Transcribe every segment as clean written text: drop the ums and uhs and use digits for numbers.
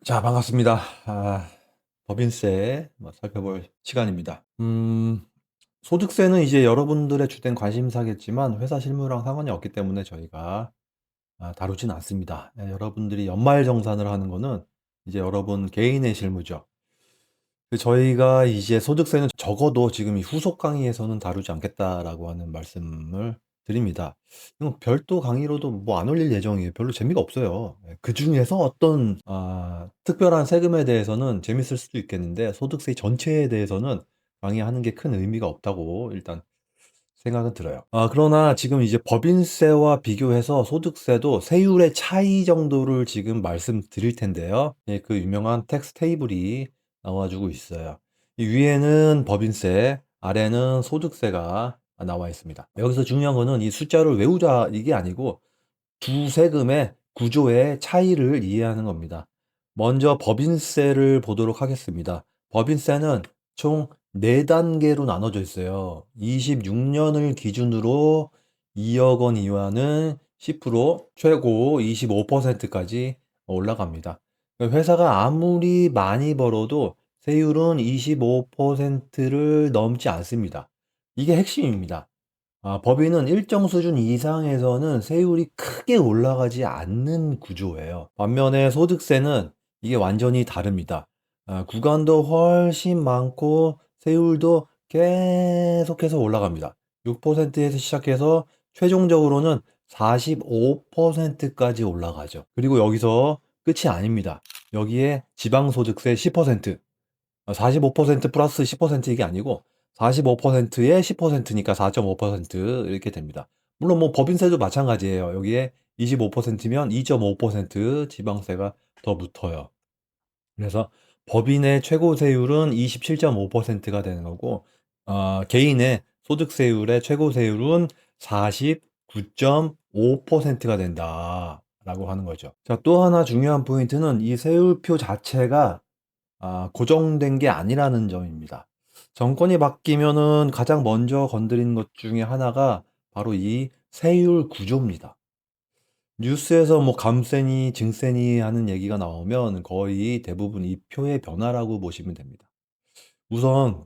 자, 반갑습니다. 법인세 살펴볼 시간입니다. 소득세는 이제 여러분들의 주된 관심사겠지만 회사 실무랑 상관이 없기 때문에 저희가 다루진 않습니다. 여러분들이 연말정산을 하는 거는 이제 여러분 개인의 실무죠. 저희가 이제 소득세는 적어도 지금 이 후속 강의에서는 다루지 않겠다라고 하는 말씀을 드립니다. 이건 별도 강의로도 뭐 안 올릴 예정이에요. 별로 재미가 없어요. 그중에서 어떤 특별한 세금에 대해서는 재밌을 수도 있겠는데 소득세 전체에 대해서는 강의하는 게 큰 의미가 없다고 일단 생각은 들어요. 그러나 지금 이제 법인세와 비교해서 소득세도 세율의 차이 정도를 지금 말씀드릴 텐데요. 그 유명한 텍스 테이블이 나와 주고 있어요. 이 위에는 법인세, 아래는 소득세가 나와 있습니다. 여기서 중요한 거는 이 숫자를 외우자 이게 아니고 두 세금의 구조의 차이를 이해하는 겁니다. 먼저 법인세를 보도록 하겠습니다. 법인세는 총 4단계로 나눠져 있어요. 26년을 기준으로 2억 원 이하는 10%, 최고 25%까지 올라갑니다. 회사가 아무리 많이 벌어도 세율은 25%를 넘지 않습니다. 이게 핵심입니다. 법인은 일정 수준 이상에서는 세율이 크게 올라가지 않는 구조예요. 반면에 소득세는 이게 완전히 다릅니다. 구간도 훨씬 많고 세율도 계속해서 올라갑니다. 6%에서 시작해서 최종적으로는 45%까지 올라가죠. 그리고 여기서 끝이 아닙니다. 여기에 지방소득세 10%, 45% 플러스 10% 이게 아니고 45%에 10%니까 4.5% 이렇게 됩니다. 물론 뭐 법인세도 마찬가지예요. 여기에 25%면 2.5% 지방세가 더 붙어요. 그래서 법인의 최고 세율은 27.5%가 되는 거고 개인의 소득세율의 최고 세율은 49.5%가 된다라고 하는 거죠. 자, 또 하나 중요한 포인트는 이 세율표 자체가 고정된 게 아니라는 점입니다. 정권이 바뀌면은 가장 먼저 건드리는 것 중에 하나가 바로 이 세율 구조입니다. 뉴스에서 뭐 감세니 증세니 하는 얘기가 나오면 거의 대부분 이 표의 변화라고 보시면 됩니다. 우선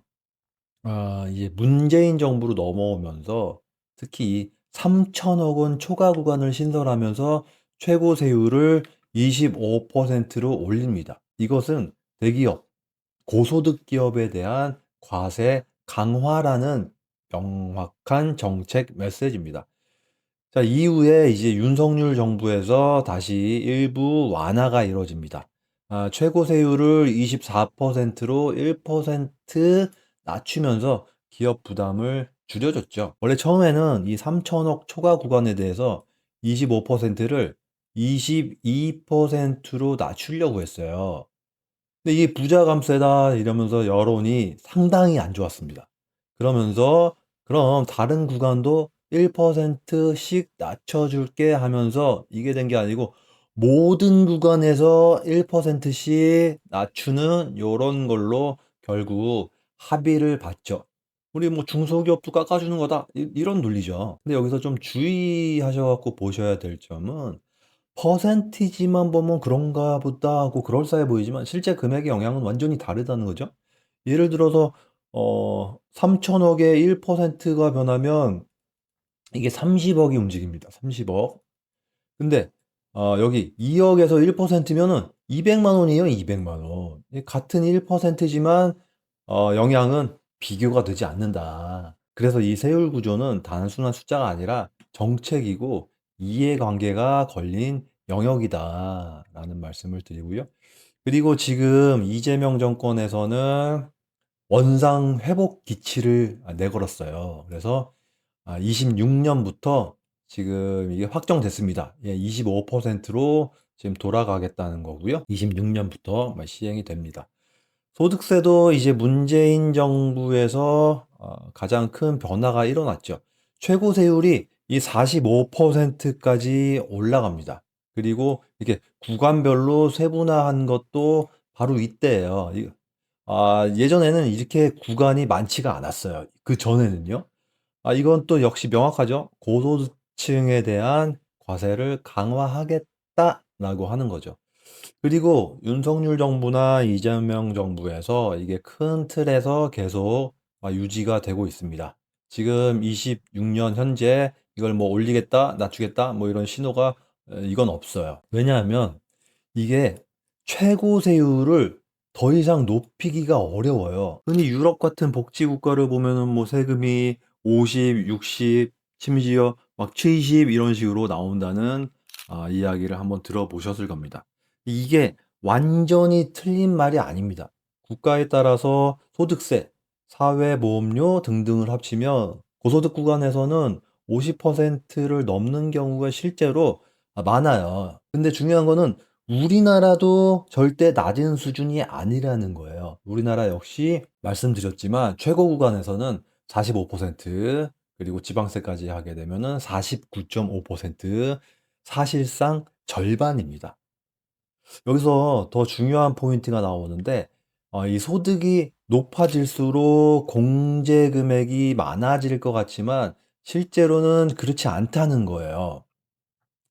이제 문재인 정부로 넘어오면서 특히 이 3천억 원 초과 구간을 신설하면서 최고 세율을 25%로 올립니다. 이것은 대기업 고소득 기업에 대한 과세 강화라는 명확한 정책 메시지입니다. 자, 이후에 이제 윤석열 정부에서 다시 일부 완화가 이루어집니다. 최고 세율을 24%로 1% 낮추면서 기업 부담을 줄여줬죠. 원래 처음에는 이 3천억 초과 구간에 대해서 25%를 22%로 낮추려고 했어요. 근데 이게 부자 감세다 이러면서 여론이 상당히 안 좋았습니다. 그러면서 그럼 다른 구간도 1%씩 낮춰줄게 하면서 이게 된 게 아니고 모든 구간에서 1%씩 낮추는 요런 걸로 결국 합의를 봤죠. 우리 뭐 중소기업도 깎아주는 거다 이런 논리죠. 근데 여기서 좀 주의하셔 갖고 보셔야 될 점은 퍼센티지만 보면 그런가 보다 하고 그럴싸해 보이지만 실제 금액의 영향은 완전히 다르다는 거죠. 예를 들어서 3천억에 1%가 변하면 이게 30억이 움직입니다. 30억. 근데 여기 2억에서 1%면은 200만 원이에요. 200만 원. 같은 1%지만 영향은 비교가 되지 않는다. 그래서 이 세율 구조는 단순한 숫자가 아니라 정책이고 이해관계가 걸린 영역이다라는 말씀을 드리고요. 그리고 지금 이재명 정권에서는 원상 회복 기치를 내걸었어요. 그래서 26년부터 지금 이게 확정됐습니다. 25%로 지금 돌아가겠다는 거고요. 26년부터 시행이 됩니다. 소득세도 이제 문재인 정부에서 가장 큰 변화가 일어났죠. 최고 세율이 이 45%까지 올라갑니다. 그리고 이게 구간별로 세분화한 것도 바로 이때예요. 예전에는 이렇게 구간이 많지가 않았어요. 그 전에는요. 이건 또 역시 명확하죠. 고소득층에 대한 과세를 강화하겠다라고 하는 거죠. 그리고 윤석열 정부나 이재명 정부에서 이게 큰 틀에서 계속 유지가 되고 있습니다. 지금 26년 현재 이걸 뭐 올리겠다, 낮추겠다 뭐 이런 신호가 이건 없어요. 왜냐하면 이게 최고세율을 더 이상 높이기가 어려워요. 흔히 유럽 같은 복지 국가를 보면은 뭐 세금이 50, 60, 심지어 막 70 이런 식으로 나온다는 이야기를 한번 들어보셨을 겁니다. 이게 완전히 틀린 말이 아닙니다. 국가에 따라서 소득세, 사회보험료 등등을 합치면 고소득 구간에서는 50%를 넘는 경우가 실제로 많아요. 근데 중요한 거는 우리나라도 절대 낮은 수준이 아니라는 거예요. 우리나라 역시 말씀드렸지만 최고 구간에서는 45%, 그리고 지방세까지 하게 되면은 49.5%, 사실상 절반입니다. 여기서 더 중요한 포인트가 나오는데 이 소득이 높아질수록 공제 금액이 많아질 것 같지만 실제로는 그렇지 않다는 거예요.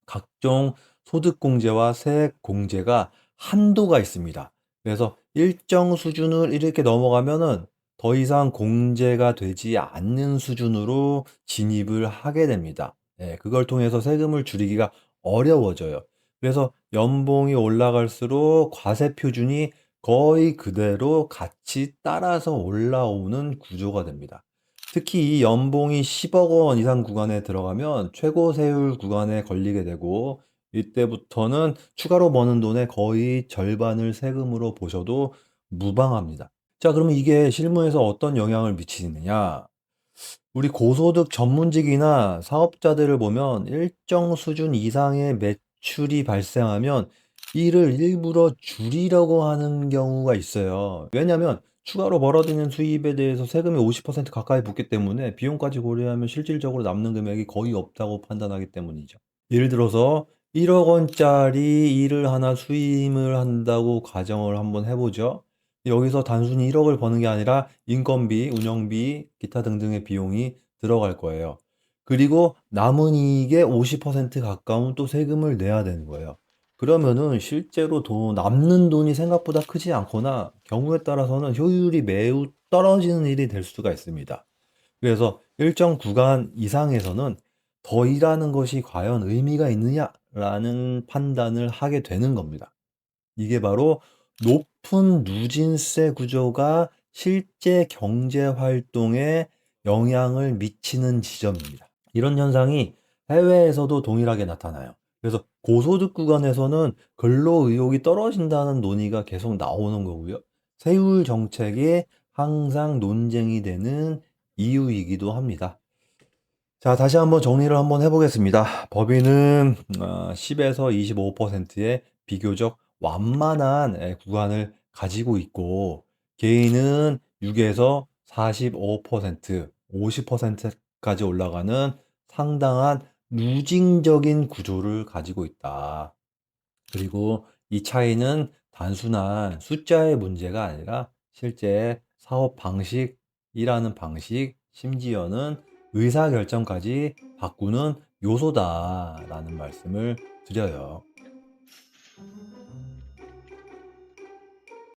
각종 소득 공제와 세액 공제가 한도가 있습니다. 그래서 일정 수준을 이렇게 넘어가면은 더 이상 공제가 되지 않는 수준으로 진입을 하게 됩니다. 예, 그걸 통해서 세금을 줄이기가 어려워져요. 그래서 연봉이 올라갈수록 과세 표준이 거의 그대로 같이 따라서 올라오는 구조가 됩니다. 특히 이 연봉이 10억 원 이상 구간에 들어가면 최고 세율 구간에 걸리게 되고, 이때부터는 추가로 버는 돈의 거의 절반을 세금으로 보셔도 무방합니다. 자, 그러면 이게 실무에서 어떤 영향을 미치느냐? 우리 고소득 전문직이나 사업자들을 보면 일정 수준 이상의 매출이 발생하면 이를 일부러 줄이려고 하는 경우가 있어요. 왜냐하면 추가로 벌어들이는 수입에 대해서 세금이 50% 가까이 붙기 때문에 비용까지 고려하면 실질적으로 남는 금액이 거의 없다고 판단하기 때문이죠. 예를 들어서 1억 원짜리 일을 하나 수임을 한다고 가정을 한번 해보죠. 여기서 단순히 1억을 버는 게 아니라 인건비, 운영비, 기타 등등의 비용이 들어갈 거예요. 그리고 남은 이익의 50% 가까운 또 세금을 내야 되는 거예요. 그러면은 실제로 남는 돈이 생각보다 크지 않거나 경우에 따라서는 효율이 매우 떨어지는 일이 될 수가 있습니다. 그래서 일정 구간 이상에서는 더 일하는 것이 과연 의미가 있느냐라는 판단을 하게 되는 겁니다. 이게 바로 높은 누진세 구조가 실제 경제 활동에 영향을 미치는 지점입니다. 이런 현상이 해외에서도 동일하게 나타나요. 그래서 고소득 구간에서는 근로 의욕이 떨어진다는 논의가 계속 나오는 거고요. 세율 정책이 항상 논쟁이 되는 이유이기도 합니다. 자, 다시 한번 정리를 한번 해보겠습니다. 법인은 10에서 25%의 비교적 완만한 구간을 가지고 있고, 개인은 6에서 45%, 50%까지 올라가는 상당한 누징적인 구조를 가지고 있다. 그리고 이 차이는 단순한 숫자의 문제가 아니라 실제 사업 방식, 일하는 방식, 심지어는 의사결정까지 바꾸는 요소다라는 말씀을 드려요.